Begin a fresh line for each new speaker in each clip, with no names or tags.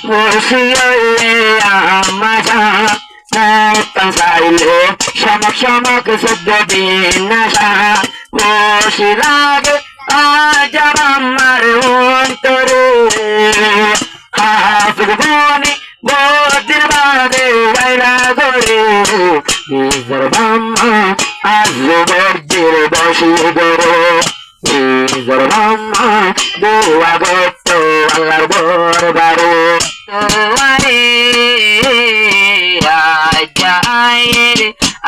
বসিয়ে আমাজা চাইলে সমক সমক সদ্য দিন নাশা বসি লাগে আজ আমার অন্তরে হাফিজ বনি বদির বাদে গাইলা করে নিজের বাম্মা আজ বর্জির বসি গরো নিজের বাম্মা দোয়া গত আল্লাহর দরবারে তোয়ারে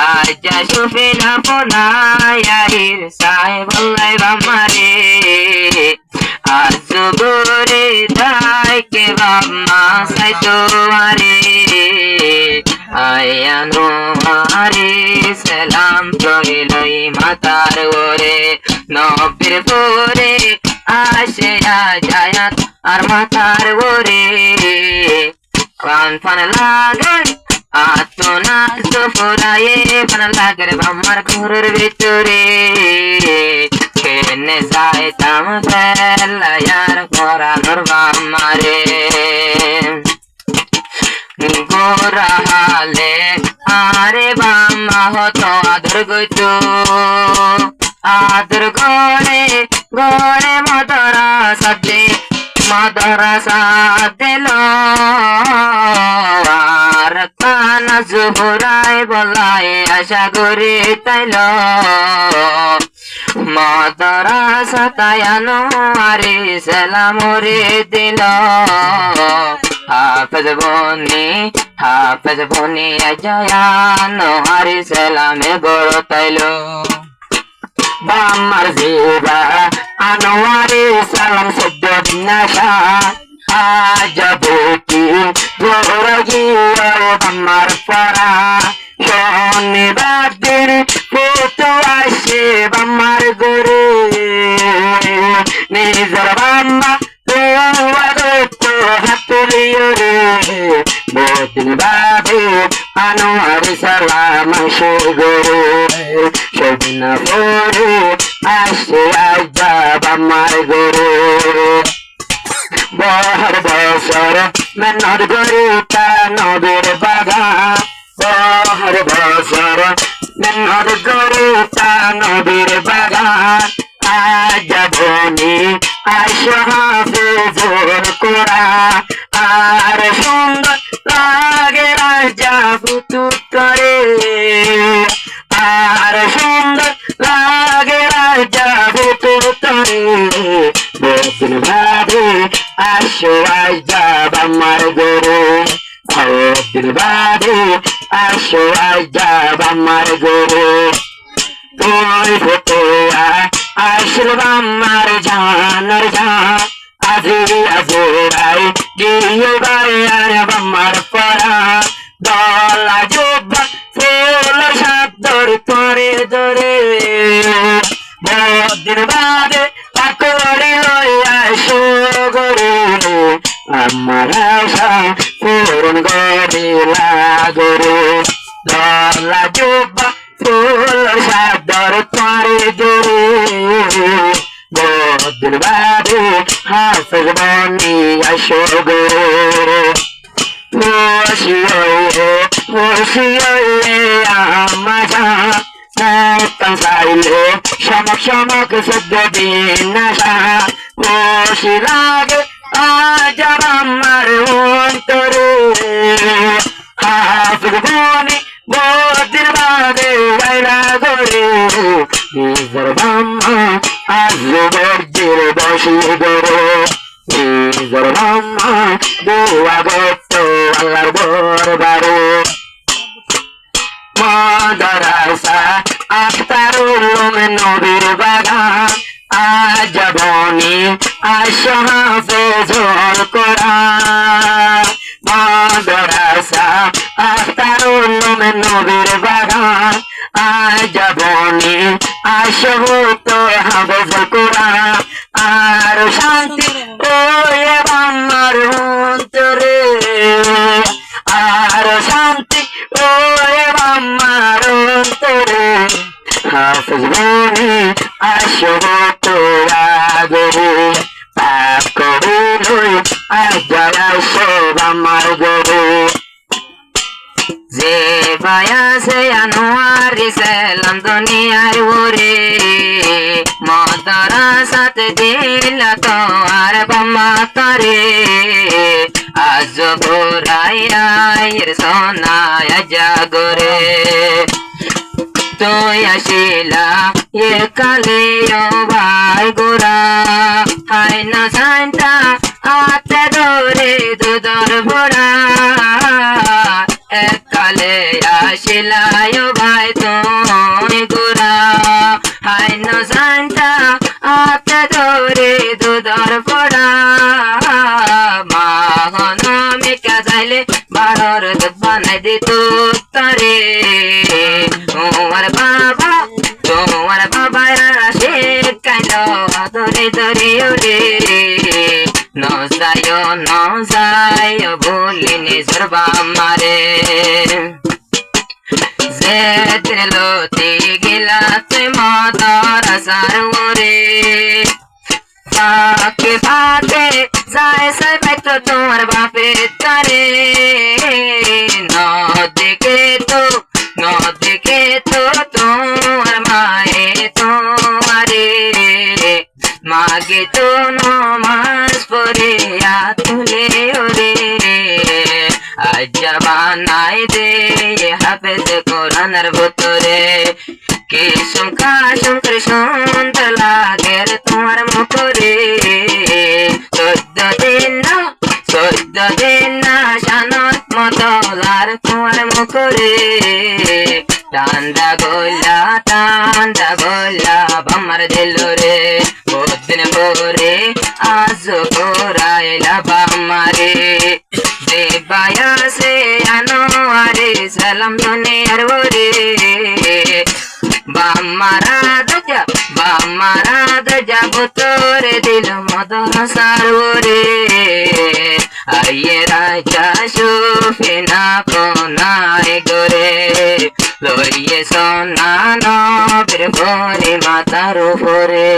আজা সুফিনা পোনায়াহির সাহেবল্লাই বাম্মারে আজ গোরে তাইকে বাম্মা সাইতোয়ারে আয়ানো আরে সালাম রইলই মাতার ওরে নবীর পরে আসে আজায়াত আর মাতার ওরে কান ফান লাগে আতনা সুফরায়ে ফান লাগে বাম্মার ঘরের ভিতরে কেনে যাইতাম ফেলায়ার করানোর বাম্মারে গোরা হালে আরে বাম্মা হতো আদর গইতো আদর গড়ে গড়ে মাদরাসা দিল আর কানা জোহরায় বলায় আশা করে তাইল মাদরাসা তায়ানো আরে সালাম রে দিল হাফেজ বনি আজায়ানো আরে সালামে গড় তাইল বাম্মার জিবা আনোয়ারে সালাম সদ্য বিনাশা আজ বুকি গোরগি বাম্মার পরা শনিবার দিন ফটো আসে বাম্মার গরে নিজের বাম্মা হাতুলিও রে বহুদিন বাদে আনোয়ার সালাম আসে গরে সেদিন পরে আসে আজা বাম্মার গরে বহর বছর মেনর গরিতা নবীর বাগান বহর বছর মেনর গরিতা নবীর বাগান আজ বনি আশা হাফেজুল কোরআন আর সুন্দর লাগে রাজা পুতুতরে আর সুন্দর লাগে রাজা পুতুতরে বহুদিন বাদে আসো আজা বাম্মার গরে বহুদিন বাদে আসো আজা বাম্মার গরে তুই ফটোয়া আসল বাম্মার জানার জান আজি আজরাই গিয়ে বায়ার বাম্মার পরা দলা জুব্বা ফুল সাদর তোরে ধরে বহুদিন বাদে পাকড়ি লইয়া সুগরে আমার আশা পূরণ করিলা গরে দলা জুব্বা ফুল সাদর তোরে ধরে বহুদিন বাদে হাফেজ বনি আসো গরে বসিয়ে আমাজা চাইলে সমক সমক সদ্য দিন নাশা বসি লাগে আজ আমার অন্তরে হাফিজ বনি বদির বাদে গাইলা করে নিজের বাম্মা আজ বর্জির বসি গরো নিজের বাম্মা দোয়া গত আল্লাহর দরবারে মাদরাসা আখতারুল উলুম নবীর বাগান আজ বনি আশা হাফেজুল কোরআন মাদরাসা আখতারুল উলুম নবীর বাগান আজ বনি আশা তো হাফেজুল কোরআন আর শান্তি ওয়ে বাম্মার অন্তরে আর শান্তি ওয়ে বাম্মার অন্তরে হাফেজ বনি আসো তোরা গরে পাপ করিলই আজরাইছে আমার গরে যে বায়াসে আনোয়ারি সালাম দুনিয়ার ওরে মদরা সাথ দিল তো আর বাম্মা তরে আজ ভোরাইয়ের সোনায় জাগরে তুই আসিলা এ কালে ও ভাই গোরা হাই না সাইন্তা হাতে ধরে দুধর ভরা কালে আসিলা ও ভাই তুই গোরা হাই না সাইন্তা হাতে ধরে দুধর ভরা মাহন মেকা যাইলে বারর দুধ বানাই দিত তারে তোমার বাবা রাশে কাইল ধরে ধরে ওরে নজায় ভুলিনি সর্বা মারে যে লতি গিলা তুই মদর সার ওরে ফাঁকে ফাঁকে যায় সাই পাইতো তোমার বাপে তারে নদিকে তো তোমার মায়ে তোমারে মাগে তো নমাজ পড়ে তুলে ওরে আজ বানাই দে হাফেজ কোরআনের ভিতরে কি শঙ্কর সুন্দর লাগে তোমার মুখরে চোদ্দ দিন না শানত মতো লার তোমার মুখরে টান্দা গোলা বামার দিল রে বহুদিন পরে আজ কোরাইলা বামারে দেবায়াসে আনোয়ারে সালাম দুনিয়ার ওরে বামারা যাব তোরে দিল মদরসার ওরে আইয়ে রাজা সুফিনা কোনায় গোরে লইয়ে সোনা নবীর ভরে মাতার উপরে।